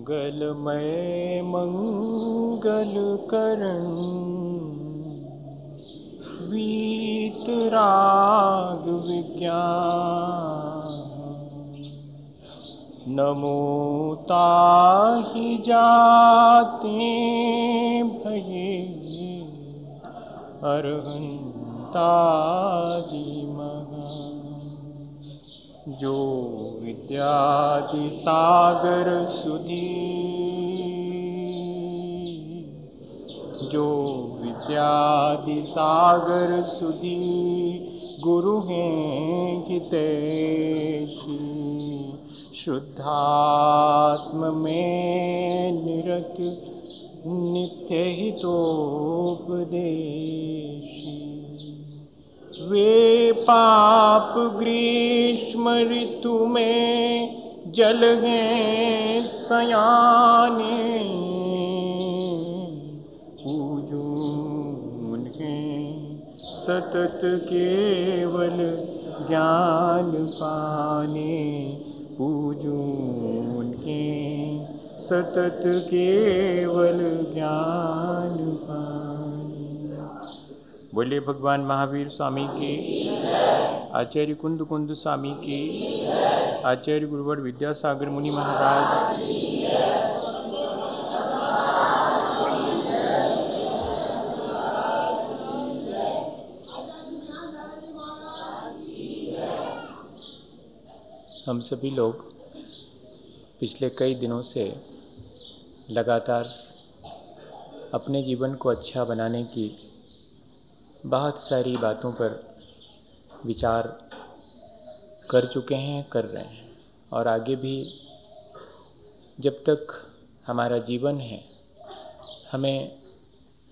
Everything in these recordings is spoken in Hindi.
मंगलमय मंगलकरण वीतराग विज्ञान नमो ताहि जाते भये अरहंतादि महा जो विद्यादि सागर सुधी जो विद्यादि सागर सुधी गुरु हैं हितैषी शुद्धात्म में निरत नित्य हितोपदेशी वे पाप ग्रीष्म ऋतु में जल हैं सयाने पूजो उन्हें सतत केवल ज्ञान पाने पूजो उन्हें सतत केवल ज्ञान पाने। बोले भगवान महावीर स्वामी के, आचार्य कुंद कुंद स्वामी के, आचार्य गुरुवर विद्यासागर मुनि महाराज। हम सभी लोग पिछले कई दिनों से लगातार अपने जीवन को अच्छा बनाने की बहुत सारी बातों पर विचार कर चुके हैं, कर रहे हैं और आगे भी जब तक हमारा जीवन है हमें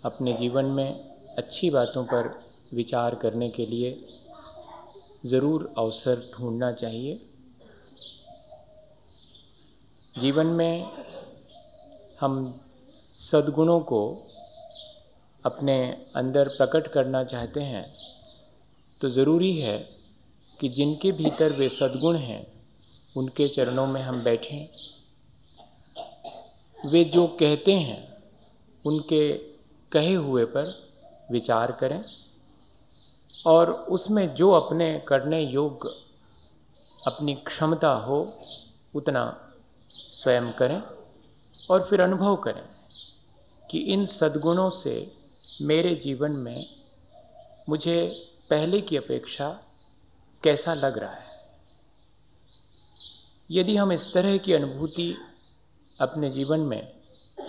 अपने जीवन में अच्छी बातों पर विचार करने के लिए ज़रूर अवसर ढूंढना चाहिए। जीवन में हम सद्गुणों को अपने अंदर प्रकट करना चाहते हैं तो ज़रूरी है कि जिनके भीतर वे सद्गुण हैं उनके चरणों में हम बैठें, वे जो कहते हैं उनके कहे हुए पर विचार करें और उसमें जो अपने करने योग्य अपनी क्षमता हो उतना स्वयं करें और फिर अनुभव करें कि इन सद्गुणों से मेरे जीवन में मुझे पहले की अपेक्षा कैसा लग रहा है। यदि हम इस तरह की अनुभूति अपने जीवन में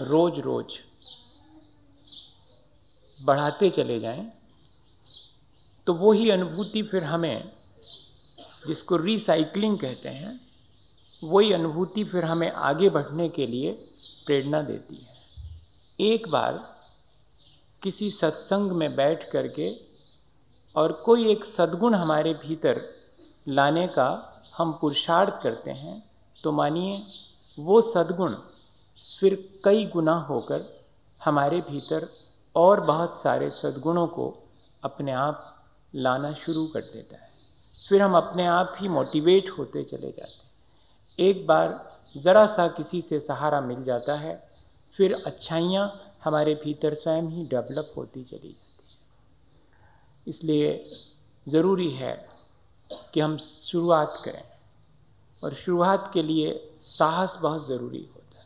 रोज रोज बढ़ाते चले जाएं तो वो ही अनुभूति फिर हमें, जिसको रिसाइकलिंग कहते हैं, वही अनुभूति फिर हमें आगे बढ़ने के लिए प्रेरणा देती है। एक बार किसी सत्संग में बैठ करके और कोई एक सद्गुण हमारे भीतर लाने का हम पुरुषार्थ करते हैं तो मानिए वो सद्गुण फिर कई गुना होकर हमारे भीतर और बहुत सारे सद्गुणों को अपने आप लाना शुरू कर देता है। फिर हम अपने आप ही मोटिवेट होते चले जाते हैं। एक बार ज़रा सा किसी से सहारा मिल जाता है फिर अच्छाइयाँ हमारे भीतर स्वयं ही डेवलप होती चली जाती है। इसलिए ज़रूरी है कि हम शुरुआत करें और शुरुआत के लिए साहस बहुत ज़रूरी होता है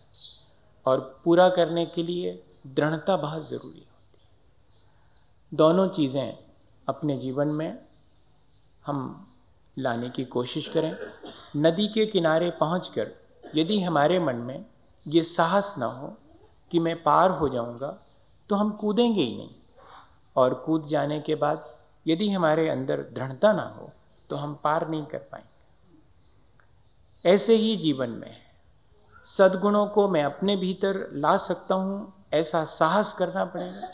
और पूरा करने के लिए दृढ़ता बहुत ज़रूरी होती है। दोनों चीज़ें अपने जीवन में हम लाने की कोशिश करें। नदी के किनारे पहुंचकर यदि हमारे मन में ये साहस ना हो कि मैं पार हो जाऊंगा तो हम कूदेंगे ही नहीं, और कूद जाने के बाद यदि हमारे अंदर दृढ़ता ना हो तो हम पार नहीं कर पाएंगे। ऐसे ही जीवन में सद्गुणों को मैं अपने भीतर ला सकता हूँ, ऐसा साहस करना पड़ेगा।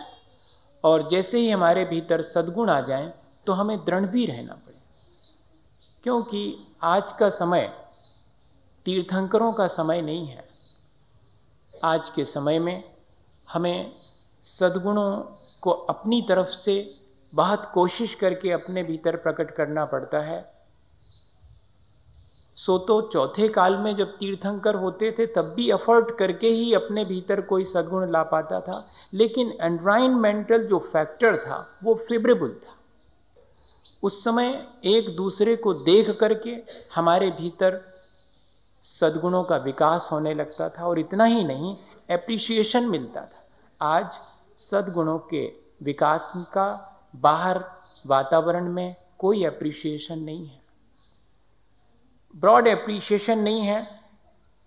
और जैसे ही हमारे भीतर सद्गुण आ जाएं तो हमें दृढ़ भी रहना पड़ेगा, क्योंकि आज का समय तीर्थंकरों का समय नहीं है। आज के समय में हमें सद्गुणों को अपनी तरफ से बहुत कोशिश करके अपने भीतर प्रकट करना पड़ता है। सो तो चौथे काल में जब तीर्थंकर होते थे तब भी एफर्ट करके ही अपने भीतर कोई सद्गुण ला पाता था, लेकिन एनवायरमेंटल जो फैक्टर था वो फेवरेबल था। उस समय एक दूसरे को देख करके हमारे भीतर सद्गुणों का विकास होने लगता था, और इतना ही नहीं, एप्रिसिएशन मिलता था। आज सद्गुणों के विकास का बाहर वातावरण में कोई एप्रिसिएशन नहीं है, ब्रॉड एप्रिसिएशन नहीं है,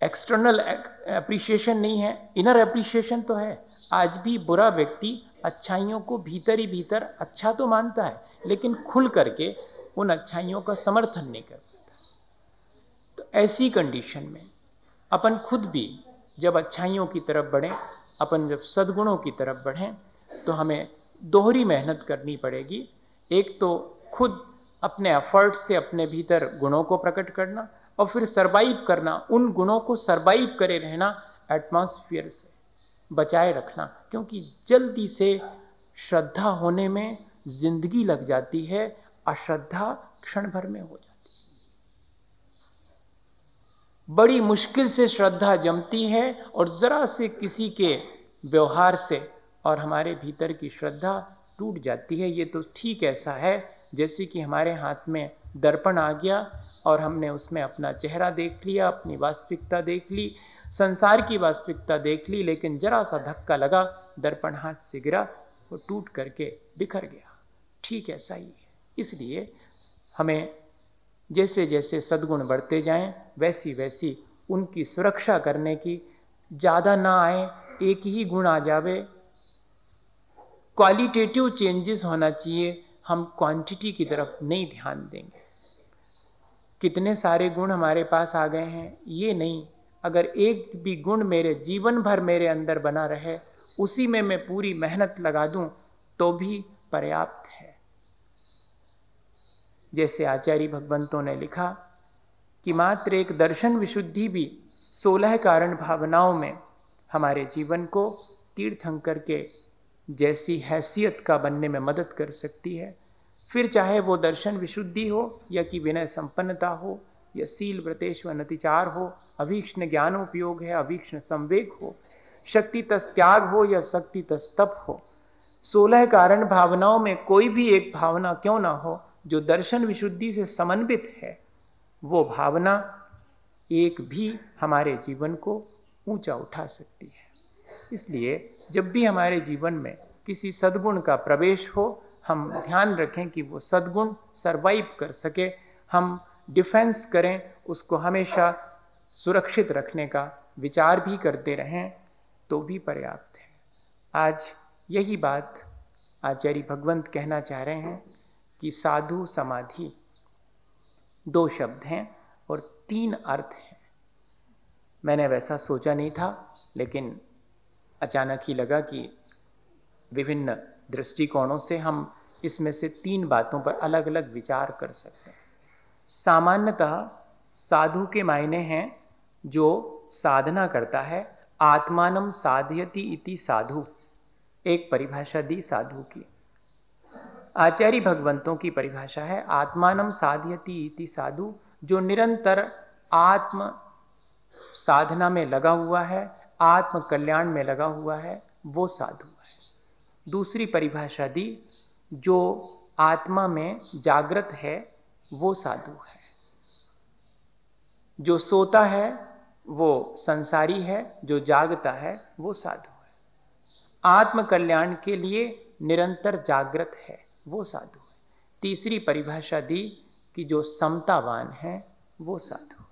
एक्सटर्नल एप्रिसिएशन नहीं है, इनर एप्रिसिएशन तो है। आज भी बुरा व्यक्ति अच्छाइयों को भीतर ही भीतर अच्छा तो मानता है, लेकिन खुल करके उन अच्छाइयों का समर्थन नहीं कर पाता। तो ऐसी कंडीशन में अपन खुद भी जब अच्छाइयों की तरफ बढ़ें, अपन जब सद्गुणों की तरफ बढ़ें, तो हमें दोहरी मेहनत करनी पड़ेगी। एक तो खुद अपने एफर्ट से अपने भीतर गुणों को प्रकट करना, और फिर सरवाइव करना, उन गुणों को सरवाइव करे रहना, एटमॉस्फेयर से बचाए रखना। क्योंकि जल्दी से श्रद्धा होने में जिंदगी लग जाती है, अश्रद्धा क्षण भर में हो जाती है। बड़ी मुश्किल से श्रद्धा जमती है, और जरा से किसी के व्यवहार से और हमारे भीतर की श्रद्धा टूट जाती है। ये तो ठीक ऐसा है जैसे कि हमारे हाथ में दर्पण आ गया और हमने उसमें अपना चेहरा देख लिया, अपनी वास्तविकता देख ली, संसार की वास्तविकता देख ली, लेकिन जरा सा धक्का लगा, दर्पण हाथ से गिरा, वो टूट करके बिखर गया। ठीक ऐसा ही है। इसलिए हमें जैसे जैसे सद्गुण बढ़ते जाएं, वैसी वैसी उनकी सुरक्षा करने की, ज़्यादा ना आए, एक ही गुण आ जावे, क्वालिटेटिव चेंजेस होना चाहिए, हम क्वांटिटी की तरफ नहीं ध्यान देंगे। कितने सारे गुण हमारे पास आ गए हैं ये नहीं, अगर एक भी गुण मेरे जीवन भर मेरे अंदर बना रहे, उसी में मैं पूरी मेहनत लगा दूं, तो भी पर्याप्त है। जैसे आचार्य भगवंतों ने लिखा कि मात्र एक दर्शन विशुद्धि भी 16 कारण भावनाओं में हमारे जीवन को तीर्थंकर के जैसी हैसियत का बनने में मदद कर सकती है। फिर चाहे वो दर्शन विशुद्धि हो, या कि विनय संपन्नता हो, या सील व्रतेश्वर नतिचार हो, अभीक्ष्ण ज्ञानोपयोग है, अभीक्ष्ण संवेग हो, शक्ति तस त्याग हो, या शक्ति तस तप हो। 16 कारण भावनाओं में कोई भी एक भावना क्यों ना हो जो दर्शन विशुद्धि से समन्वित है, वो भावना एक भी हमारे जीवन को ऊंचा उठा सकती है। इसलिए जब भी हमारे जीवन में किसी सद्गुण का प्रवेश हो, हम ध्यान रखें कि वो सद्गुण सरवाइव कर सके, हम डिफेंस करें, उसको हमेशा सुरक्षित रखने का विचार भी करते रहें, तो भी पर्याप्त है। आज यही बात आचार्य भगवंत कहना चाह रहे हैं कि साधु समाधि 2 शब्द हैं और 3 अर्थ हैं। मैंने वैसा सोचा नहीं था, लेकिन अचानक ही लगा कि विभिन्न दृष्टिकोणों से हम इसमें से 3 बातों पर अलग अलग विचार कर सकते हैं। सामान्यतः साधु के मायने हैं जो साधना करता है। आत्मानम साधयति इति साधु, एक परिभाषा दी साधु की। आचार्य भगवंतों की परिभाषा है आत्मानम साधयति इति साधु, जो निरंतर आत्म साधना में लगा हुआ है, आत्म कल्याण में लगा हुआ है, वो साधु है। दूसरी परिभाषा दी, जो आत्मा में जागृत है वो साधु है। जो सोता है वो संसारी है, जो जागता है वो साधु है। आत्म कल्याण के लिए निरंतर जागृत है वो साधु है। तीसरी परिभाषा दी कि जो समतावान है वो साधु है।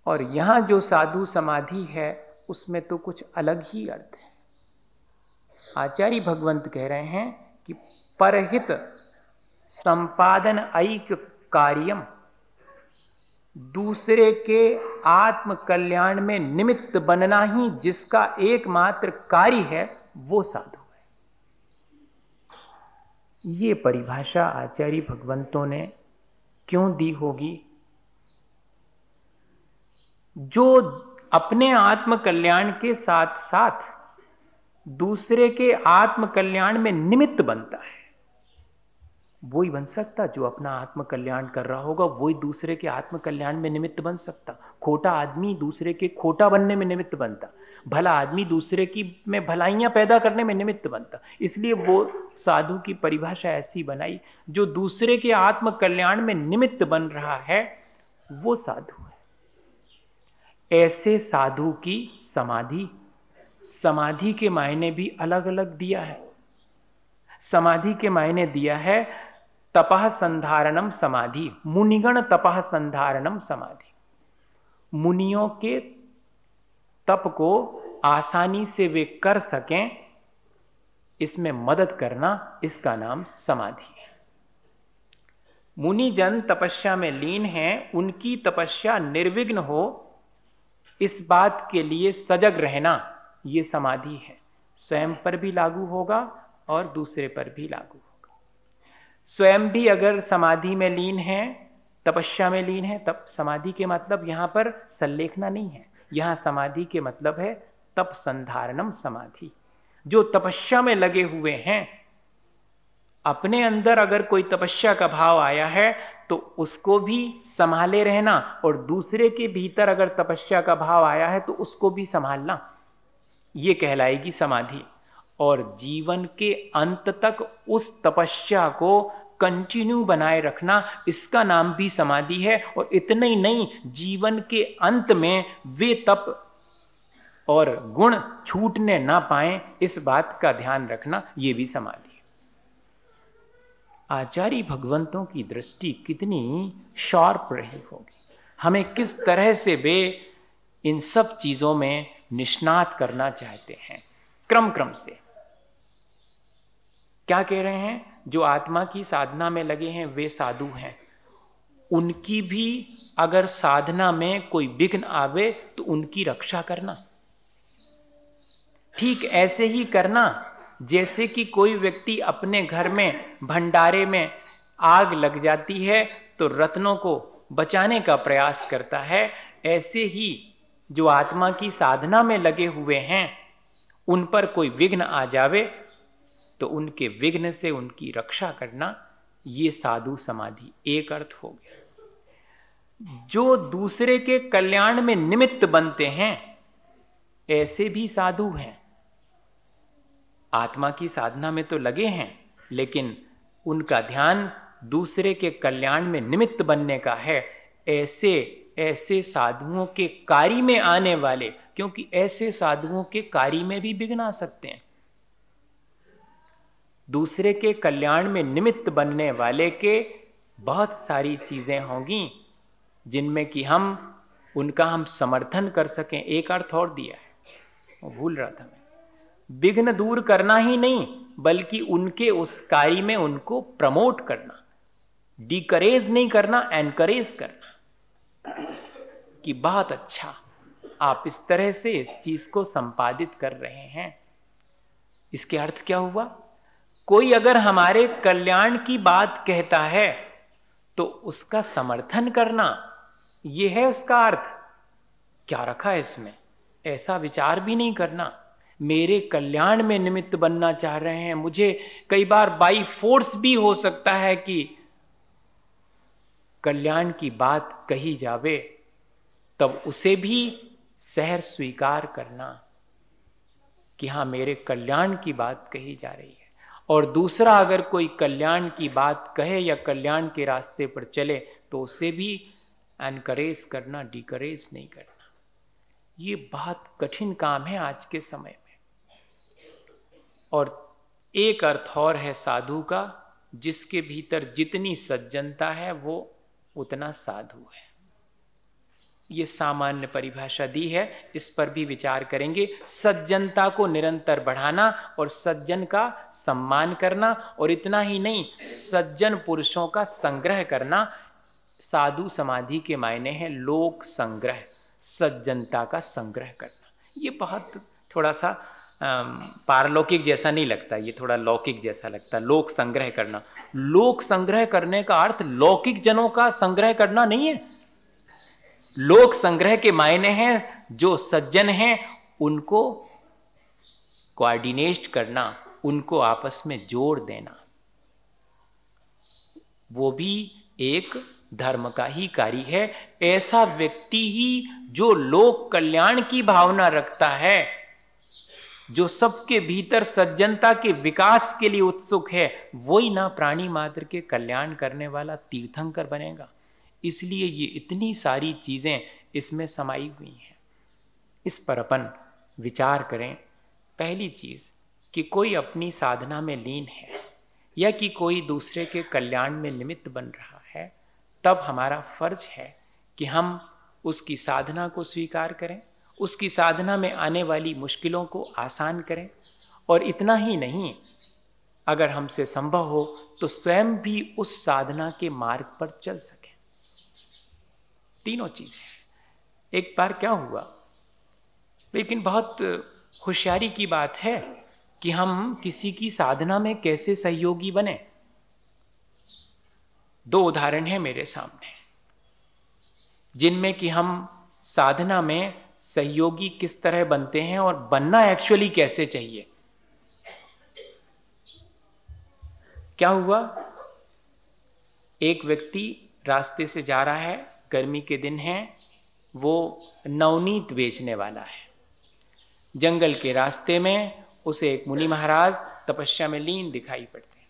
और यहां जो साधु समाधि है उसमें तो कुछ अलग ही अर्थ है। आचार्य भगवंत कह रहे हैं कि परहित संपादन ऐक्य कार्यम, दूसरे के आत्म कल्याण में निमित्त बनना ही जिसका एकमात्र कार्य है वो साधु है। ये परिभाषा आचार्य भगवंतों ने क्यों दी होगी? जो अपने आत्म कल्याण के साथ साथ दूसरे के आत्म कल्याण में निमित्त बनता है वही बन सकता जो अपना आत्म कल्याण कर रहा होगा, वही दूसरे के आत्म कल्याण में निमित्त बन सकता। खोटा आदमी दूसरे के खोटा बनने में निमित्त बनता, भला आदमी दूसरे की में भलाइयां पैदा करने में निमित्त बनता। इसलिए वो साधु की परिभाषा ऐसी बनाई, जो दूसरे के आत्म कल्याण में निमित्त बन रहा है वो साधु है। ऐसे साधु की समाधि, समाधि के मायने भी अलग अलग दिया है। समाधि के मायने दिया है तपः संधारणम समाधि, मुनिगण तपः संधारणम समाधि। मुनियों के तप को आसानी से वे कर सकें, इसमें मदद करना, इसका नाम समाधि है। मुनिजन तपस्या में लीन हैं, उनकी तपस्या निर्विघ्न हो, इस बात के लिए सजग रहना, ये समाधि है। स्वयं पर भी लागू होगा और दूसरे पर भी लागू होगा। स्वयं भी अगर समाधि में लीन है, तपस्या में लीन है, तब समाधि के मतलब यहां पर संलेखना नहीं है। यहां समाधि के मतलब है तप संधारणम समाधि। जो तपस्या में लगे हुए हैं, अपने अंदर अगर कोई तपस्या का भाव आया है तो उसको भी संभाले रहना, और दूसरे के भीतर अगर तपस्या का भाव आया है तो उसको भी संभालना, ये कहलाएगी समाधि। और जीवन के अंत तक उस तपस्या को कंटिन्यू बनाए रखना, इसका नाम भी समाधि है। और इतना ही नहीं, जीवन के अंत में वे तप और गुण छूटने ना पाए, इस बात का ध्यान रखना, ये भी समाधि है। आचार्य भगवंतों की दृष्टि कितनी शार्प रही होगी, हमें किस तरह से वे इन सब चीजों में निष्णात करना चाहते हैं। क्रम क्रम से क्या कह रहे हैं? जो आत्मा की साधना में लगे हैं वे साधु हैं, उनकी भी अगर साधना में कोई विघ्न आवे तो उनकी रक्षा करना। ठीक ऐसे ही करना जैसे कि कोई व्यक्ति अपने घर में भंडारे में आग लग जाती है तो रत्नों को बचाने का प्रयास करता है, ऐसे ही जो आत्मा की साधना में लगे हुए हैं उन पर कोई विघ्न आ जावे तो उनके विघ्न से उनकी रक्षा करना, ये साधु समाधि एक अर्थ हो गया। जो दूसरे के कल्याण में निमित्त बनते हैं ऐसे भी साधु हैं। आत्मा की साधना में तो लगे हैं, लेकिन उनका ध्यान दूसरे के कल्याण में निमित्त बनने का है। ऐसे साधुओं के कार्य में आने वाले, क्योंकि ऐसे साधुओं के कार्य में भी विघ्न आ सकते हैं। दूसरे के कल्याण में निमित्त बनने वाले के बहुत सारी चीजें होंगी जिनमें कि उनका हम समर्थन कर सकें। एक अर्थ और दिया है, वो भूल रहा था मैं। विघ्न दूर करना ही नहीं, बल्कि उनके उस कार्य में उनको प्रमोट करना, डिकरेज नहीं करना, एनकरेज करना कि बहुत अच्छा, आप इस तरह से इस चीज को संपादित कर रहे हैं। इसके अर्थ क्या हुआ? कोई अगर हमारे कल्याण की बात कहता है तो उसका समर्थन करना, यह है उसका अर्थ। क्या रखा है इसमें? ऐसा विचार भी नहीं करना मेरे कल्याण में निमित्त बनना चाह रहे हैं। मुझे कई बार बाई फोर्स भी हो सकता है कि कल्याण की बात कही जावे, तब उसे भी सहर्ष स्वीकार करना कि हाँ, मेरे कल्याण की बात कही जा रही है। और दूसरा अगर कोई कल्याण की बात कहे या कल्याण के रास्ते पर चले तो उसे भी एनकरेज करना, डिकरेज नहीं करना। ये बहुत कठिन काम है आज के समय में। और एक अर्थ और है साधु का, जिसके भीतर जितनी सज्जनता है वो उतना साधु है। ये सामान्य परिभाषा दी है, इस पर भी विचार करेंगे। सज्जनता को निरंतर बढ़ाना और सज्जन का सम्मान करना, और इतना ही नहीं, सज्जन पुरुषों का संग्रह करना। साधु समाधि के मायने हैं लोक संग्रह, सज्जनता का संग्रह करना। ये बहुत थोड़ा सा पारलौकिक जैसा नहीं लगता, ये थोड़ा लौकिक जैसा लगता। लोक संग्रह करना, लोक संग्रह करने का अर्थ लौकिक जनों का संग्रह करना नहीं है। लोक संग्रह के मायने हैं जो सज्जन हैं उनको कोऑर्डिनेट करना, उनको आपस में जोड़ देना। वो भी एक धर्म का ही कार्य है। ऐसा व्यक्ति ही जो लोक कल्याण की भावना रखता है, जो सबके भीतर सज्जनता के विकास के लिए उत्सुक है, वही ना प्राणी मात्र के कल्याण करने वाला तीर्थंकर बनेगा। इसलिए ये इतनी सारी चीजें इसमें समाई हुई हैं। इस पर अपन विचार करें। पहली चीज कि कोई अपनी साधना में लीन है या कि कोई दूसरे के कल्याण में निमित्त बन रहा है, तब हमारा फर्ज है कि हम उसकी साधना को स्वीकार करें, उसकी साधना में आने वाली मुश्किलों को आसान करें, और इतना ही नहीं, अगर हमसे संभव हो तो स्वयं भी उस साधना के मार्ग पर चल सकें। तीनों चीजें। एक बार क्या हुआ, लेकिन बहुत होशियारी की बात है कि हम किसी की साधना में कैसे सहयोगी बने। दो उदाहरण हैं मेरे सामने, जिनमें कि हम साधना में सहयोगी किस तरह बनते हैं और बनना एक्चुअली कैसे चाहिए। क्या हुआ, एक व्यक्ति रास्ते से जा रहा है, गर्मी के दिन है, वो नवनीत बेचने वाला है। जंगल के रास्ते में उसे एक मुनि महाराज तपस्या में लीन दिखाई पड़ते हैं।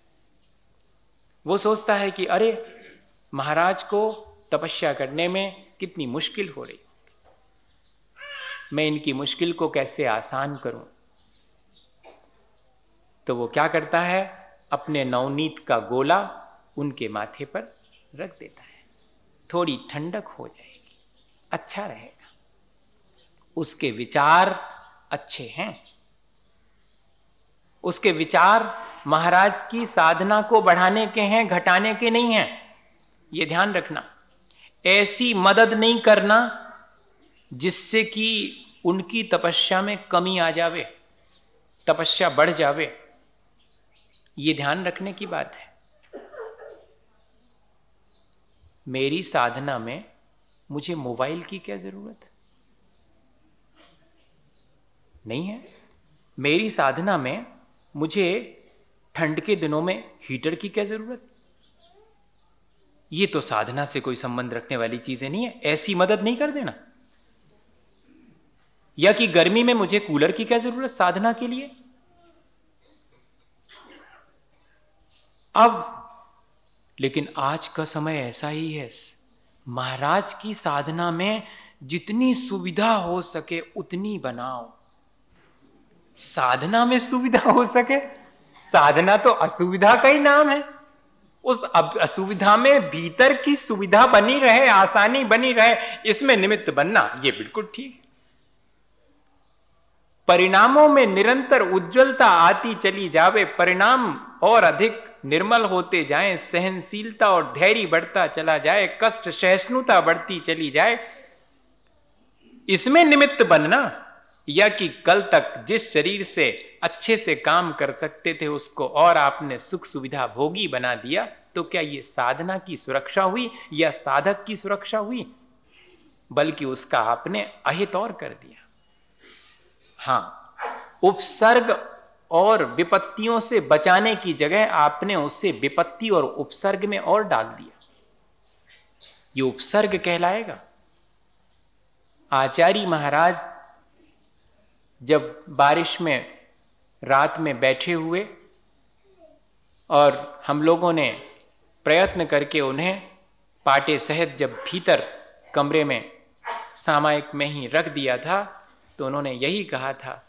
वो सोचता है कि अरे, महाराज को तपस्या करने में कितनी मुश्किल हो रही, मैं इनकी मुश्किल को कैसे आसान करूं। तो वो क्या करता है, अपने नवनीत का गोला उनके माथे पर रख देता है, थोड़ी ठंडक हो जाएगी, अच्छा रहेगा। उसके विचार अच्छे हैं, उसके विचार महाराज की साधना को बढ़ाने के हैं, घटाने के नहीं हैं। ये ध्यान रखना, ऐसी मदद नहीं करना जिससे कि उनकी तपस्या में कमी आ जावे, तपस्या बढ़ जावे। ये ध्यान रखने की बात है। मेरी साधना में मुझे मोबाइल की क्या जरूरत नहीं है। मेरी साधना में मुझे ठंड के दिनों में हीटर की क्या जरूरत। ये तो साधना से कोई संबंध रखने वाली चीजें नहीं है। ऐसी मदद नहीं कर देना। या कि गर्मी में मुझे कूलर की क्या जरूरत साधना के लिए। अब लेकिन आज का समय ऐसा ही है, महाराज की साधना में जितनी सुविधा हो सके उतनी बनाओ। साधना में सुविधा हो सके, साधना तो असुविधा का ही नाम है। उस असुविधा में भीतर की सुविधा बनी रहे, आसानी बनी रहे, इसमें निमित्त बनना ये बिल्कुल ठीक है। परिणामों में निरंतर उज्जवलता आती चली जावे, परिणाम और अधिक निर्मल होते जाएं, सहनशीलता और धैर्य बढ़ता चला जाए, कष्ट सहिष्णुता बढ़ती चली जाए, इसमें निमित्त बनना। या कि कल तक जिस शरीर से अच्छे से काम कर सकते थे उसको और आपने सुख सुविधा भोगी बना दिया, तो क्या ये साधना की सुरक्षा हुई या साधक की सुरक्षा हुई? बल्कि उसका आपने अहित और कर दिया। हाँ, उपसर्ग और विपत्तियों से बचाने की जगह आपने उससे विपत्ति और उपसर्ग में और डाल दिया। ये उपसर्ग कहलाएगा। आचार्य महाराज जब बारिश में रात में बैठे हुए और हम लोगों ने प्रयत्न करके उन्हें पाटे सहित जब भीतर कमरे में सामायिक में ही रख दिया था, तो उन्होंने यही कहा था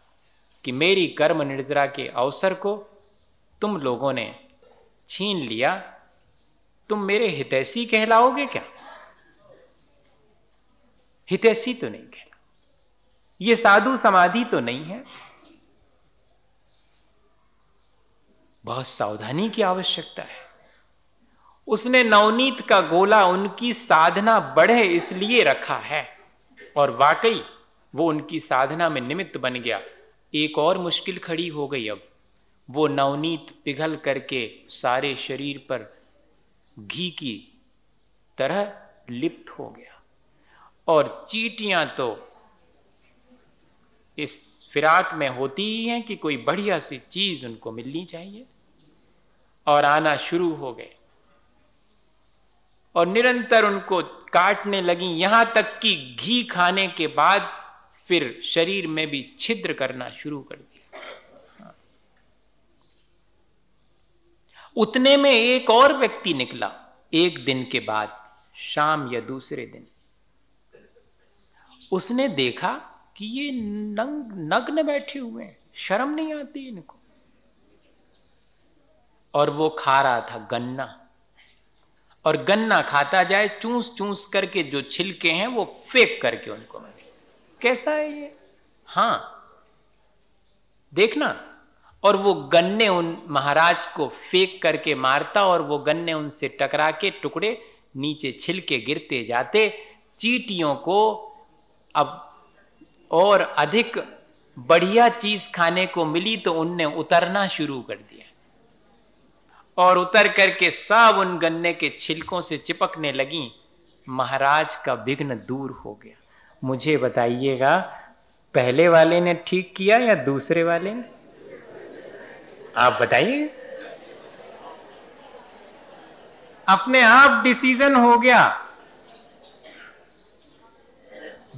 कि मेरी कर्म निर्जरा के अवसर को तुम लोगों ने छीन लिया, तुम मेरे हितैषी कहलाओगे क्या? हितैषी तो नहीं कहला, ये साधु समाधि तो नहीं है। बहुत सावधानी की आवश्यकता है। उसने नवनीत का गोला उनकी साधना बढ़े इसलिए रखा है, और वाकई वो उनकी साधना में निमित्त बन गया। एक और मुश्किल खड़ी हो गई। अब वो नवनीत पिघल करके सारे शरीर पर घी की तरह लिप्त हो गया, और चींटियां तो इस फिराक में होती ही हैं कि कोई बढ़िया सी चीज उनको मिलनी चाहिए, और आना शुरू हो गए। और निरंतर उनको काटने लगी, यहां तक कि घी खाने के बाद फिर शरीर में भी छिद्र करना शुरू कर दिया। उतने में एक और व्यक्ति निकला, एक दिन के बाद, शाम या दूसरे दिन। उसने देखा कि ये नग्न बैठे हुए हैं, शर्म नहीं आती इनको। और वो खा रहा था गन्ना, और गन्ना खाता जाए, चूस चूस करके जो छिलके हैं वो फेंक करके उनको मारे। कैसा है ये? हाँ, देखना। और वो गन्ने उन महाराज को फेंक करके मारता, और वो गन्ने उनसे टकरा के टुकड़े नीचे छिलके गिरते जाते। चींटियों को अब और अधिक बढ़िया चीज खाने को मिली तो उनने उतरना शुरू कर दिया, और उतर करके सब उन गन्ने के छिलकों से चिपकने लगी। महाराज का विघ्न दूर हो गया। मुझे बताइएगा, पहले वाले ने ठीक किया या दूसरे वाले ने? आप बताइए। अपने आप डिसीजन हो गया।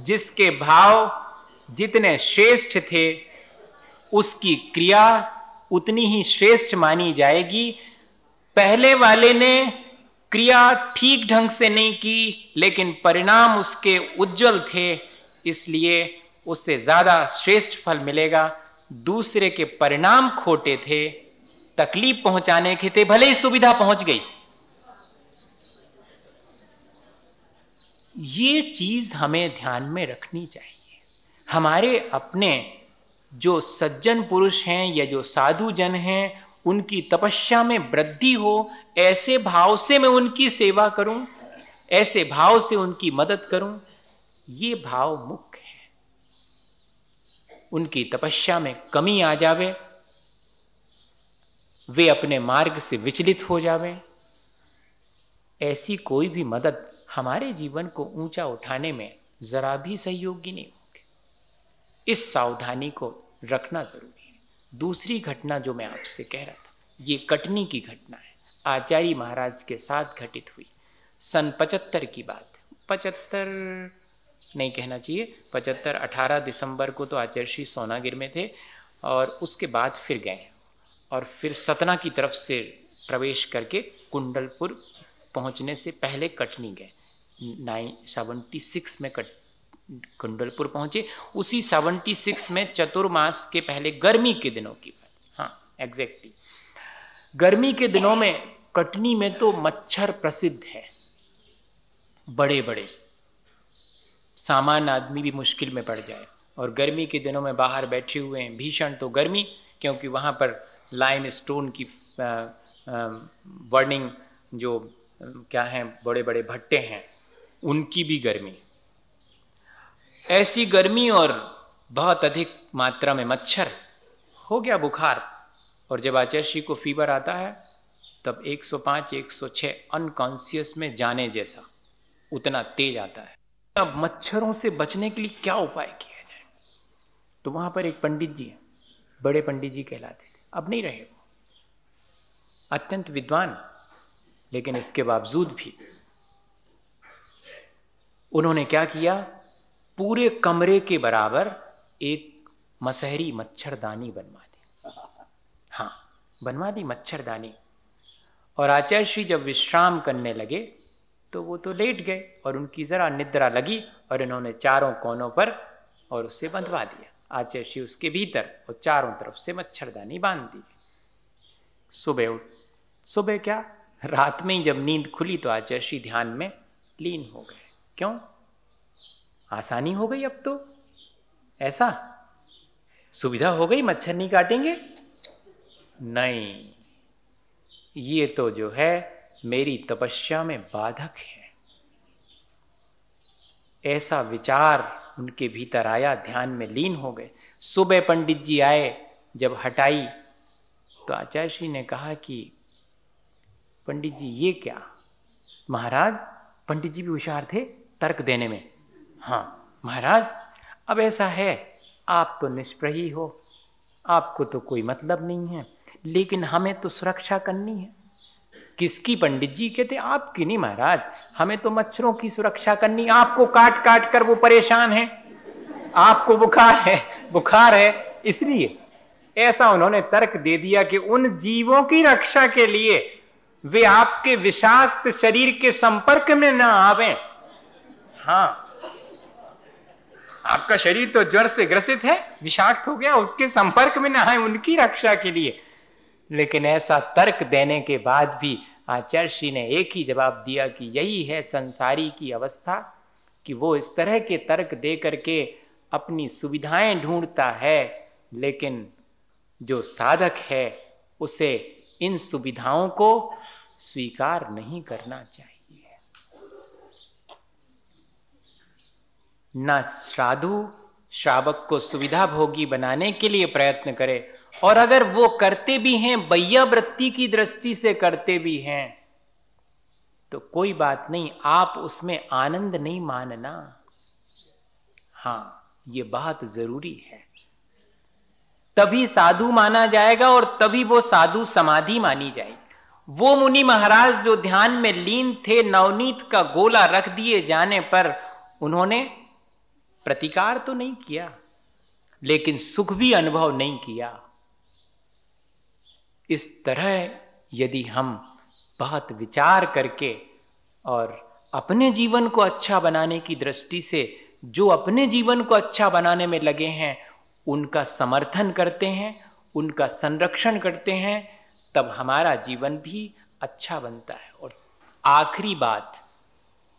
जिसके भाव जितने श्रेष्ठ थे, उसकी क्रिया उतनी ही श्रेष्ठ मानी जाएगी। पहले वाले ने क्रिया ठीक ढंग से नहीं की, लेकिन परिणाम उसके उज्जवल थे, इसलिए उससे ज्यादा श्रेष्ठ फल मिलेगा। दूसरे के परिणाम खोटे थे, तकलीफ पहुंचाने के थे, भले ही सुविधा पहुंच गई। ये चीज हमें ध्यान में रखनी चाहिए। हमारे अपने जो सज्जन पुरुष हैं या जो साधु जन हैं, उनकी तपस्या में वृद्धि हो, ऐसे भाव से मैं उनकी सेवा करूं, ऐसे भाव से उनकी मदद करूं, ये भाव मुख्य है। उनकी तपस्या में कमी आ जावे, वे अपने मार्ग से विचलित हो जावे, ऐसी कोई भी मदद हमारे जीवन को ऊंचा उठाने में जरा भी सहयोगी नहीं होगी। इस सावधानी को रखना जरूरी है। दूसरी घटना जो मैं आपसे कह रहा था, ये कटनी की घटना है, आचार्य महाराज के साथ घटित हुई। सन 75 की बात, 75 नहीं कहना चाहिए, 75, 18 दिसंबर को तो आचार्य श्री सोनागिर में थे, और उसके बाद फिर गए, और फिर सतना की तरफ से प्रवेश करके कुंडलपुर पहुंचने से पहले कटनी गए। 76 में कुंडलपुर पहुंचे। उसी 76 में चतुर्मास के पहले गर्मी के दिनों की बात, हाँ एग्जैक्टली, गर्मी के दिनों में कटनी में तो मच्छर प्रसिद्ध है, बड़े बड़े, सामान्य आदमी भी मुश्किल में पड़ जाए। और गर्मी के दिनों में बाहर बैठे हुए हैं, भीषण तो गर्मी, क्योंकि वहाँ पर लाइम स्टोन की बर्निंग जो क्या हैं, बड़े बड़े भट्टे हैं, उनकी भी गर्मी। ऐसी गर्मी और बहुत अधिक मात्रा में मच्छर, हो गया बुखार। और जब आचार्य श्री को फीवर आता है तब 105, 106 अनकॉन्शियस में जाने जैसा, उतना तेज आता है। अब मच्छरों से बचने के लिए क्या उपाय किया जाए? तो वहां पर एक पंडित जी हैं, बड़े पंडित जी कहलाते थे, अब नहीं रहे वो, अत्यंत विद्वान, लेकिन इसके बावजूद भी उन्होंने क्या किया, पूरे कमरे के बराबर एक मसहरी मच्छरदानी बनवा दी। हाँ, बनवा दी मच्छरदानी। और आचार्य श्री जब विश्राम करने लगे तो वो तो लेट गए, और उनकी जरा निद्रा लगी, और इन्होंने चारों कोनों पर और उसे बंधवा दिया। आचार्य श्री उसके भीतर और चारों तरफ से मच्छरदानी बांध दी। सुबह क्या, रात में ही जब नींद खुली तो आचार्य श्री ध्यान में लीन हो गए। क्यों? आसानी हो गई, अब तो ऐसा सुविधा हो गई, मच्छर नहीं काटेंगे। नहीं, ये तो जो है मेरी तपस्या में बाधक है, ऐसा विचार उनके भीतर आया, ध्यान में लीन हो गए। सुबह पंडित जी आए, जब हटाई तो आचार्य श्री ने कहा कि पंडित जी ये क्या? महाराज, पंडित जी भी होशियार थे तर्क देने में। हाँ महाराज, अब ऐसा है, आप तो निष्प्रही हो, आपको तो कोई मतलब नहीं है, लेकिन हमें तो सुरक्षा करनी है। किसकी पंडित जी? कहते आपकी नहीं महाराज, हमें तो मच्छरों की सुरक्षा करनी, आपको काट काट कर वो परेशान है, आपको बुखार है इसलिए। ऐसा उन्होंने तर्क दे दिया कि उन जीवों की रक्षा के लिए वे आपके विषाक्त शरीर के संपर्क में ना आवें। हाँ, आपका शरीर तो ज्वर से ग्रसित है, विषाक्त हो गया, उसके संपर्क में ना आए, उनकी रक्षा के लिए। लेकिन ऐसा तर्क देने के बाद भी आचार्य श्री ने एक ही जवाब दिया कि यही है संसारी की अवस्था, कि वो इस तरह के तर्क दे करके अपनी सुविधाएं ढूंढता है, लेकिन जो साधक है उसे इन सुविधाओं को स्वीकार नहीं करना चाहिए। ना साधु श्रावक को सुविधा भोगी बनाने के लिए प्रयत्न करे, और अगर वो करते भी हैं, बैयावृत्ति की दृष्टि से करते भी हैं, तो कोई बात नहीं, आप उसमें आनंद नहीं मानना। हाँ, ये बात जरूरी है। तभी साधु माना जाएगा और तभी वो साधु समाधि मानी जाएगी। वो मुनि महाराज जो ध्यान में लीन थे, नवनीत का गोला रख दिए जाने पर उन्होंने प्रतिकार तो नहीं किया, लेकिन सुख भी अनुभव नहीं किया। इस तरह यदि हम बहुत विचार करके और अपने जीवन को अच्छा बनाने की दृष्टि से जो अपने जीवन को अच्छा बनाने में लगे हैं उनका समर्थन करते हैं, उनका संरक्षण करते हैं, तब हमारा जीवन भी अच्छा बनता है। और आखिरी बात,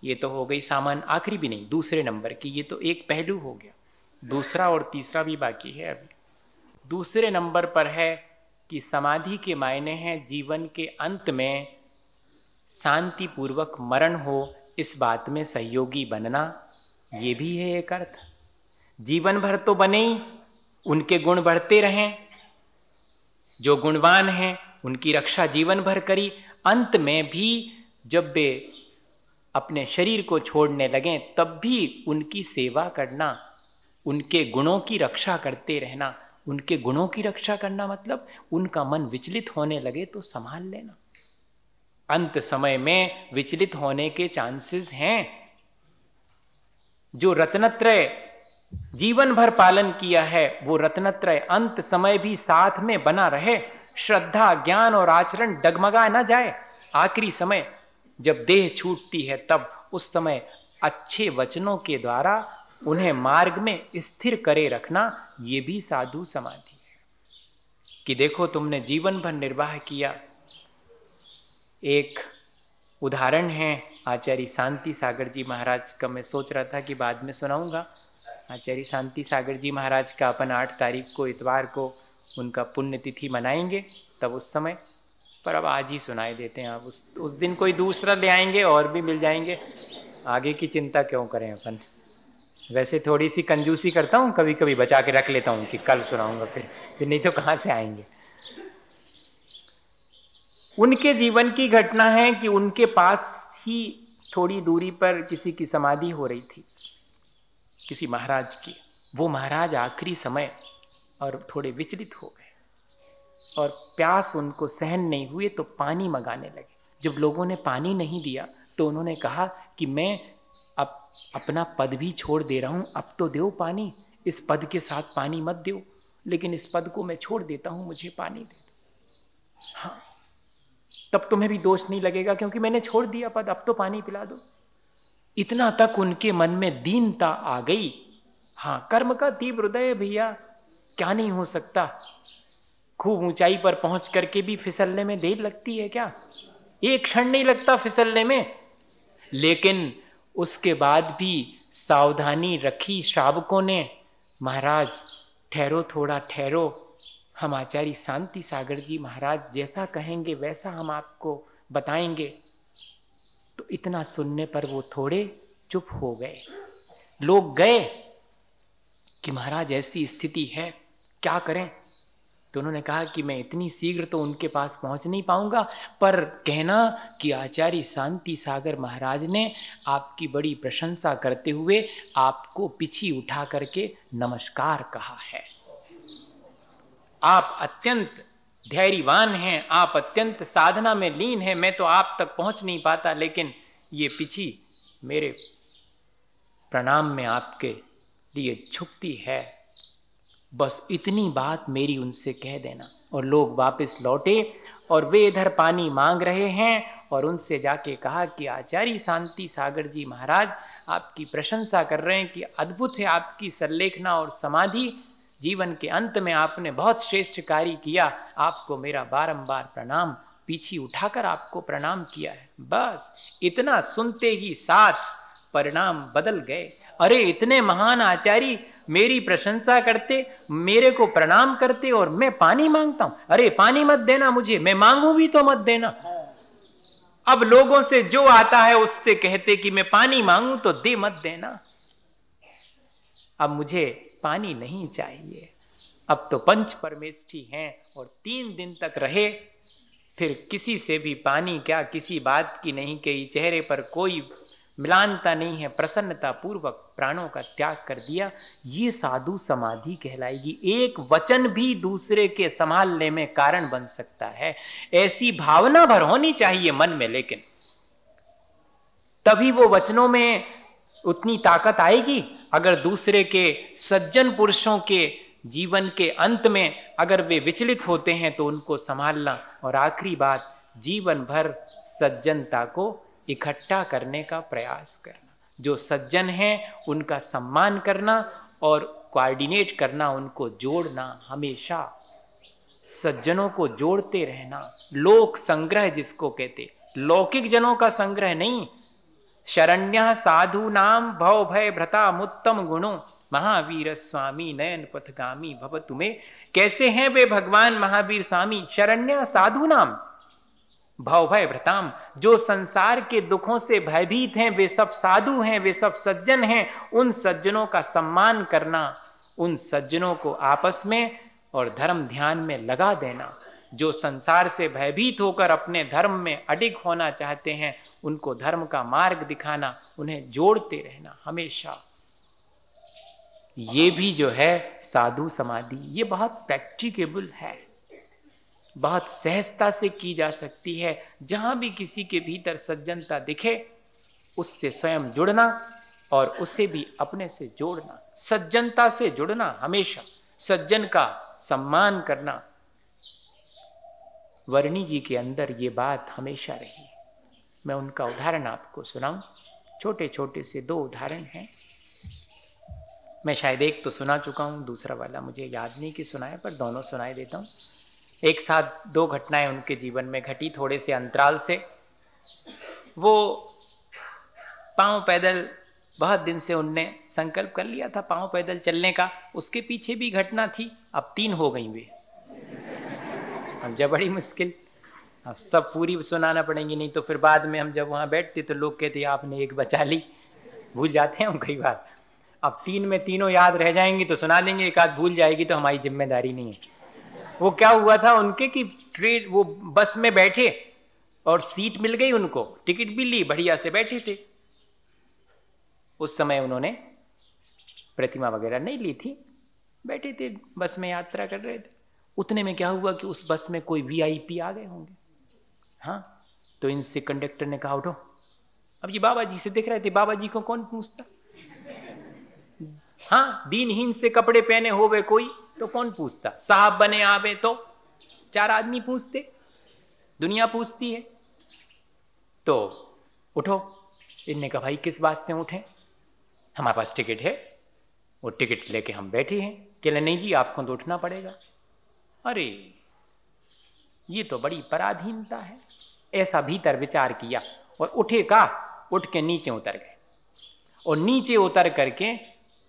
ये तो हो गई सामान्य, आखिरी भी नहीं, दूसरे नंबर की, ये तो एक पहलू हो गया, दूसरा और तीसरा भी बाकी है अभी। दूसरे नंबर पर है कि समाधि के मायने हैं जीवन के अंत में शांतिपूर्वक मरण हो, इस बात में सहयोगी बनना, ये भी है एक अर्थ। जीवन भर तो बने ही, उनके गुण बढ़ते रहें, जो गुणवान हैं उनकी रक्षा जीवन भर करी, अंत में भी जब वे अपने शरीर को छोड़ने लगें तब भी उनकी सेवा करना, उनके गुणों की रक्षा करते रहना। उनके गुणों की रक्षा करना मतलब उनका मन विचलित होने लगे तो संभाल लेना। अंत समय में विचलित होने के चांसेस हैं। जो रत्नत्रय जीवन भर पालन किया है वो रत्नत्रय अंत समय भी साथ में बना रहे, श्रद्धा, ज्ञान और आचरण डगमगा ना जाए। आखिरी समय जब देह छूटती है तब उस समय अच्छे वचनों के द्वारा उन्हें मार्ग में स्थिर करे रखना, ये भी साधु समाधि है। कि देखो तुमने जीवन भर निर्वाह किया। एक उदाहरण है आचार्य शांति सागर जी महाराज का, मैं सोच रहा था कि बाद में सुनाऊंगा। आचार्य शांति सागर जी महाराज का अपन 8 तारीख को इतवार को उनका पुण्यतिथि मनाएंगे, तब उस समय पर अब आज ही सुनाई देते हैं। आप उस दिन कोई दूसरा ले आएंगे और भी मिल जाएंगे, आगे की चिंता क्यों करें अपन। वैसे थोड़ी सी कंजूसी करता हूँ, कभी कभी बचा के रख लेता हूँ कि कल सुनाऊंगा, फिर नहीं तो कहाँ से आएंगे। उनके जीवन की घटना है कि उनके पास ही थोड़ी दूरी पर किसी की समाधि हो रही थी, किसी महाराज की। वो महाराज आखिरी समय और थोड़े विचलित हो गए और प्यास उनको सहन नहीं हुए तो पानी मंगाने लगे। जब लोगों ने पानी नहीं दिया तो उन्होंने कहा कि मैं अब अपना पद भी छोड़ दे रहा हूँ, अब तो दो पानी, इस पद के साथ पानी मत दो, लेकिन इस पद को मैं छोड़ देता हूँ, मुझे पानी दे दो। हाँ, तब तुम्हें भी दोष नहीं लगेगा क्योंकि मैंने छोड़ दिया पद, अब तो पानी पिला दो। इतना तक उनके मन में दीनता आ गई। हाँ, कर्म का तीव्र हृदय भैया, क्या नहीं हो सकता। खूब ऊंचाई पर पहुंच करके भी फिसलने में देर लगती है क्या? एक क्षण नहीं लगता फिसलने में। लेकिन उसके बाद भी सावधानी रखी श्रावकों ने। महाराज ठहरो, थोड़ा ठहरो, हम आचार्य शांति सागर जी महाराज जैसा कहेंगे वैसा हम आपको बताएंगे। तो इतना सुनने पर वो थोड़े चुप हो गए। लोग गए कि महाराज ऐसी स्थिति है, क्या करें? तो उन्होंने कहा कि मैं इतनी शीघ्र तो उनके पास पहुंच नहीं पाऊंगा, पर कहना कि आचार्य शांति सागर महाराज ने आपकी बड़ी प्रशंसा करते हुए आपको पीछे उठा करके नमस्कार कहा है। आप अत्यंत धैर्यवान हैं, आप अत्यंत साधना में लीन हैं, मैं तो आप तक पहुंच नहीं पाता, लेकिन ये पिछी मेरे प्रणाम में आपके लिए झुकती है, बस इतनी बात मेरी उनसे कह देना। और लोग वापस लौटे और वे इधर पानी मांग रहे हैं और उनसे जाके कहा कि आचार्य शांति सागर जी महाराज आपकी प्रशंसा कर रहे हैं कि अद्भुत है आपकी सरलेखना और समाधि, जीवन के अंत में आपने बहुत श्रेष्ठ कार्य किया, आपको मेरा बारंबार प्रणाम, पीछे उठाकर आपको प्रणाम किया है। बस इतना सुनते ही साथ परिणाम बदल गए। अरे इतने महान आचार्य मेरी प्रशंसा करते, मेरे को प्रणाम करते और मैं पानी मांगता हूं, अरे पानी मत देना मुझे, मैं मांगू भी तो मत देना। अब लोगों से जो आता है उससे कहते कि मैं पानी मांगू तो दे मत देना, अब मुझे पानी नहीं चाहिए। अब तो पंच परमेष्ठी हैं और 3 दिन तक रहे, फिर किसी से भी पानी क्या, किसी बात की नहीं कही, चेहरे पर कोई मिलानता नहीं है, प्रसन्नता पूर्वक प्राणों का त्याग कर दिया। ये साधु समाधि कहलाएगी। एक वचन भी दूसरे के संभालने में कारण बन सकता है, ऐसी भावना भर होनी चाहिए मन में, लेकिन तभी वो वचनों में उतनी ताकत आएगी। अगर दूसरे के सज्जन पुरुषों के जीवन के अंत में अगर वे विचलित होते हैं तो उनको संभालना, और आखिरी बात जीवन भर सज्जनता को इकट्ठा करने का प्रयास करना। जो सज्जन हैं उनका सम्मान करना और कोऑर्डिनेट करना, उनको जोड़ना, हमेशा सज्जनों को जोड़ते रहना। लोक संग्रह जिसको कहते, लौकिक जनों का संग्रह नहीं। शरण्य साधु नाम भव भय भ्रता मुत्तम गुणों महावीर स्वामी नयन पथगामी भव तुम्हें। कैसे हैं वे भगवान महावीर स्वामी? शरण्य साधु नाम भव भय भ्रताम, जो संसार के दुखों से भयभीत हैं वे सब साधु हैं, वे सब सज्जन हैं। उन सज्जनों का सम्मान करना, उन सज्जनों को आपस में और धर्म ध्यान में लगा देना। जो संसार से भयभीत होकर अपने धर्म में अडिग होना चाहते हैं उनको धर्म का मार्ग दिखाना, उन्हें जोड़ते रहना हमेशा। ये भी जो है साधु समाधि, ये बहुत प्रैक्टिकेबल है, बहुत सहजता से की जा सकती है। जहां भी किसी के भीतर सज्जनता दिखे उससे स्वयं जुड़ना और उसे भी अपने से जोड़ना, सज्जनता से जुड़ना, हमेशा सज्जन का सम्मान करना। वर्णी जी के अंदर ये बात हमेशा रही। मैं उनका उदाहरण आपको सुनाऊं, छोटे छोटे से 2 उदाहरण हैं। मैं शायद एक तो सुना चुका हूं, दूसरा वाला मुझे याद नहीं कि सुनाया, पर दोनों सुनाई देता हूं। एक साथ 2 घटनाएं उनके जीवन में घटी, थोड़े से अंतराल से। वो पांव पैदल, बहुत दिन से उनने संकल्प कर लिया था पांव पैदल चलने का। उसके पीछे भी घटना थी, अब 3 हो गई वे। अब जब बड़ी मुश्किल, अब सब पूरी सुनाना पड़ेंगी, नहीं तो फिर बाद में हम जब वहाँ बैठते तो लोग कहते आपने एक बचा ली, भूल जाते हैं हम कई बार। अब 3 में तीनों याद रह जाएंगी तो सुना देंगे, एक आध भूल जाएगी तो हमारी जिम्मेदारी नहीं है। वो क्या हुआ था उनके कि ट्रेन, वो बस में बैठे और सीट मिल गई उनको, टिकट भी ली, बढ़िया से बैठे थे। उस समय उन्होंने प्रतिमा वगैरह नहीं ली थी, बैठे थे बस में यात्रा कर रहे थे। उतने में क्या हुआ कि उस बस में कोई वीआईपी आ गए होंगे। हाँ, तो इनसे कंडक्टर ने कहा उठो। अब ये बाबा जी से दिख रहे थे, बाबा जी को कौन पूछता? हाँ, दीनहीन से कपड़े पहने होवे कोई तो कौन पूछता? साहब बने आवे तो 4 आदमी पूछते, दुनिया पूछती है। तो उठो। इनने कहा भाई किस बात से उठे? हमारे पास टिकट है। वो टिकट लेके हम बैठे हैं। कहले नहीं जी आपको तो उठना पड़ेगा। अरे ये तो बड़ी पराधीनता है। ऐसा भीतर विचार किया और उठे का, उठ के नीचे उतर गए। और नीचे उतर करके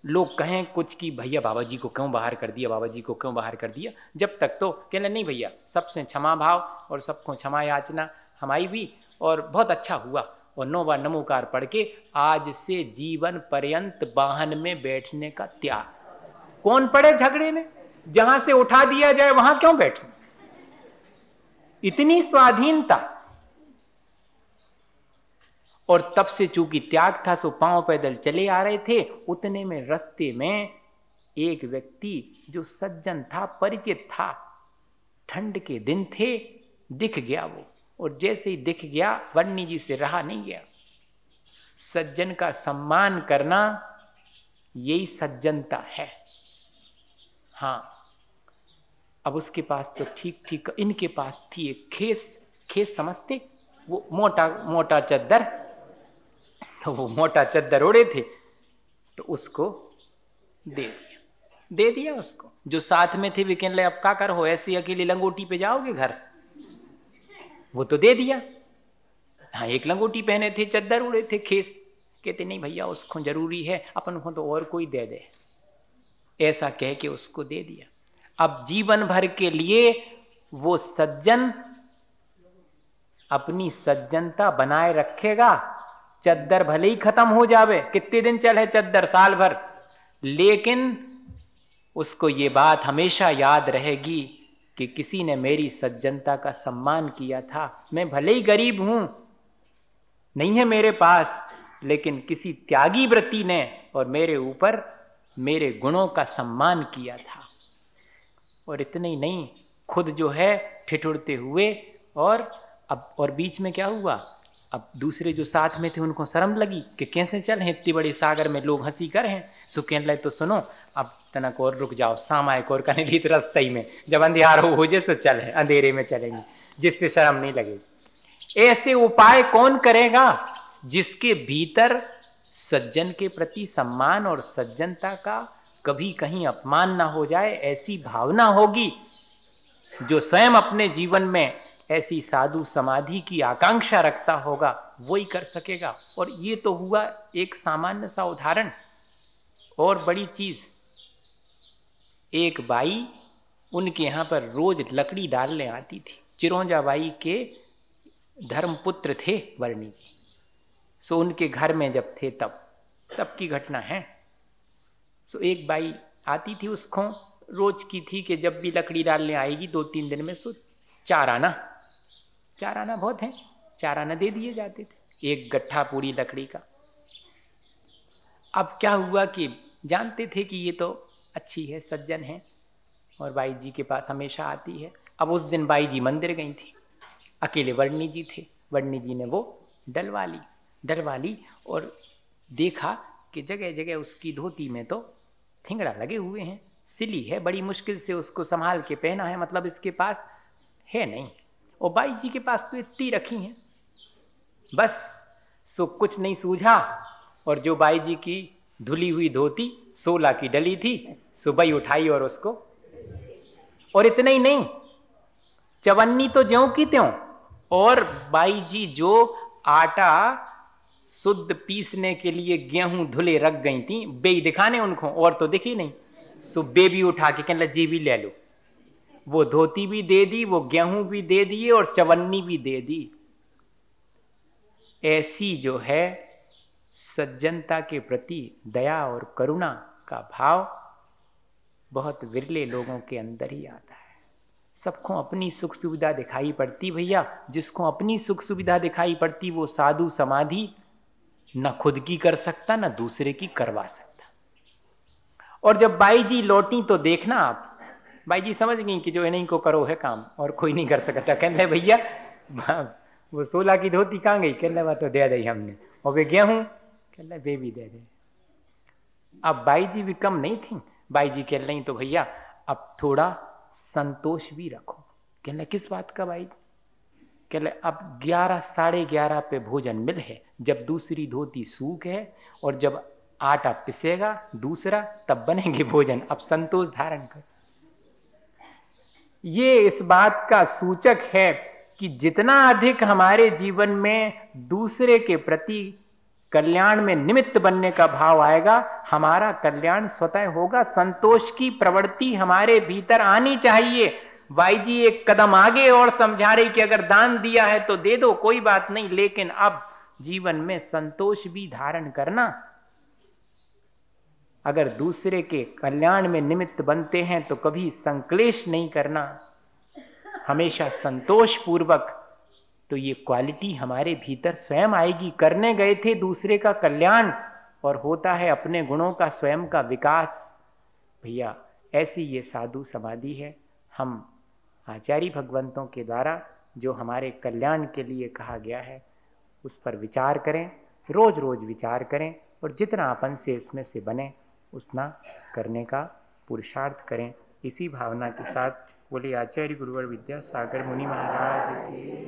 लोग कहें कुछ कि भैया बाबा जी को क्यों बाहर कर दिया, बाबा जी को क्यों बाहर कर दिया। जब तक तो कहले नहीं भैया, सबसे क्षमा भाव और सबको क्षमा याचना हमारी भी, और बहुत अच्छा हुआ। और 9 बार नमोकार पढ़ के आज से जीवन पर्यंत वाहन में बैठने का त्याग। कौन पड़े झगड़े में? जहां से उठा दिया जाए वहां क्यों बैठे? इतनी स्वाधीनता। और तब से चूंकि त्याग था सो पांव पैदल चले आ रहे थे। उतने में रास्ते में एक व्यक्ति जो सज्जन था, परिचित था, ठंड के दिन थे, दिख गया वो, और जैसे ही दिख गया वर्णी जी से रहा नहीं गया। सज्जन का सम्मान करना यही सज्जनता है। हाँ, अब उसके पास तो ठीक ठीक, इनके पास थी एक खेस समझते, वो मोटा मोटा चद्दर, तो वो मोटा चद्दर ओढ़े थे, तो उसको दे दिया उसको। जो साथ में थे वे कहने लगे अब क्या कर हो, ऐसी अकेली लंगोटी पे जाओगे घर, वो तो दे दिया। हाँ, एक लंगोटी पहने थे, चद्दर ओढ़े थे, खेस, कहते नहीं भैया उसको जरूरी है, अपन को तो और कोई दे दे, ऐसा कह के उसको दे दिया। अब जीवन भर के लिए वो सज्जन अपनी सज्जनता बनाए रखेगा, चद्दर भले ही खत्म हो जावे, कितने दिन चले चद्दर, साल भर, लेकिन उसको ये बात हमेशा याद रहेगी कि किसी ने मेरी सज्जनता का सम्मान किया था। मैं भले ही गरीब हूं, नहीं है मेरे पास, लेकिन किसी त्यागी व्रती ने और मेरे ऊपर मेरे गुणों का सम्मान किया था। और इतने ही नहीं, खुद जो है ठिठुरते हुए, और बीच में क्या हुआ, अब दूसरे जो साथ में थे उनको शर्म लगी कि कैसे चल हैं इतने बड़े सागर में, लोग हंसी कर हैं। सो कहने लगे तो सुनो, अब तनक और रुक जाओ, सामायिक और कहने ली रास्ते में, जब अंधेर हो जाए सो चल है, अंधेरे में चलेंगे, जिससे शर्म नहीं लगेगी। ऐसे उपाय कौन करेगा? जिसके भीतर सज्जन के प्रति सम्मान और सज्जनता का कभी कहीं अपमान ना हो जाए, ऐसी भावना होगी। जो स्वयं अपने जीवन में ऐसी साधु समाधि की आकांक्षा रखता होगा, वो ही कर सकेगा। और ये तो हुआ एक सामान्य सा उदाहरण। और बड़ी चीज, एक बाई उनके यहाँ पर रोज लकड़ी डालने आती थी। चिरौंजा बाई के धर्मपुत्र थे वर्णी जी। सो उनके घर में जब थे तब की घटना है। सो एक बाई आती थी, उसको रोज की थी कि जब भी लकड़ी डालने आएगी 2-3 दिन में सो 4 आना बहुत है, 4 आना दे दिए जाते थे, एक गट्ठा पूरी लकड़ी का। अब क्या हुआ कि जानते थे कि ये तो अच्छी है, सज्जन है, और बाई जी के पास हमेशा आती है। अब उस दिन बाई जी मंदिर गई थी, अकेले वर्णी जी थे। वर्णी जी ने वो डलवा ली और देखा कि जगह जगह उसकी धोती में तो थिंगड़ा लगे हुए हैं, सिली है, बड़ी मुश्किल से उसको संभाल के पहना है, मतलब इसके पास है नहीं। और बाई जी के पास तो इतनी रखी हैं, बस। सो कुछ नहीं सूझा, और जो बाई जी की धुली हुई धोती 16 की डली थी, सुबह उठाई और उसको, और इतना ही नहीं, चवन्नी तो ज्यों की त्यों। और बाई जी जो आटा शुद्ध पीसने के लिए गेहूं धुले रख गई थी, बेई दिखाने उनको, और तो दिखी नहीं। सो बे भी उठा के कहने जी भी ले लो, वो धोती भी दे दी, वो गेहूं भी दे दिए, और चवन्नी भी दे दी। ऐसी जो है सज्जनता के प्रति दया और करुणा का भाव बहुत विरले लोगों के अंदर ही आता है। सबको अपनी सुख सुविधा दिखाई पड़ती भैया, जिसको अपनी सुख सुविधा दिखाई पड़ती वो साधु समाधि न खुद की कर सकता, न दूसरे की करवा सकता। और जब बाई जी लौटी तो देखना आप, बाई जी समझ गई कि जो इन्हीं को करो है काम और कोई नहीं कर सकता। कहने भैया वो 16 की धोती कहाँ गई? कहने वो तो दे दी हमने, और वे गेहूं, कहने वे भी दे दे। अब बाई जी भी कम नहीं थी, बाई जी कह रही तो भैया अब थोड़ा संतोष भी रखो। कहने किस बात का बाई? कहले अब 11 साढ़े 11 पे भोजन मिल है, जब दूसरी धोती सूख है और जब आटा पिसेगा दूसरा, तब बनेंगे भोजन, अब संतोष धारण कर। ये इस बात का सूचक है कि जितना अधिक हमारे जीवन में दूसरे के प्रति कल्याण में निमित्त बनने का भाव आएगा, हमारा कल्याण स्वतः होगा। संतोष की प्रवृत्ति हमारे भीतर आनी चाहिए। भाई जी एक कदम आगे और समझा रही कि अगर दान दिया है तो दे दो, कोई बात नहीं, लेकिन अब जीवन में संतोष भी धारण करना। अगर दूसरे के कल्याण में निमित्त बनते हैं तो कभी संक्लेश नहीं करना, हमेशा संतोष पूर्वक। तो ये क्वालिटी हमारे भीतर स्वयं आएगी। करने गए थे दूसरे का कल्याण और होता है अपने गुणों का स्वयं का विकास। भैया ऐसी ये साधु समाधि है। हम आचार्य भगवंतों के द्वारा जो हमारे कल्याण के लिए कहा गया है उस पर विचार करें, रोज रोज विचार करें और जितना अपन से इसमें से बने उतना करने का पुरुषार्थ करें। इसी भावना के साथ बोले आचार्य गुरुवर विद्यासागर मुनि महाराज की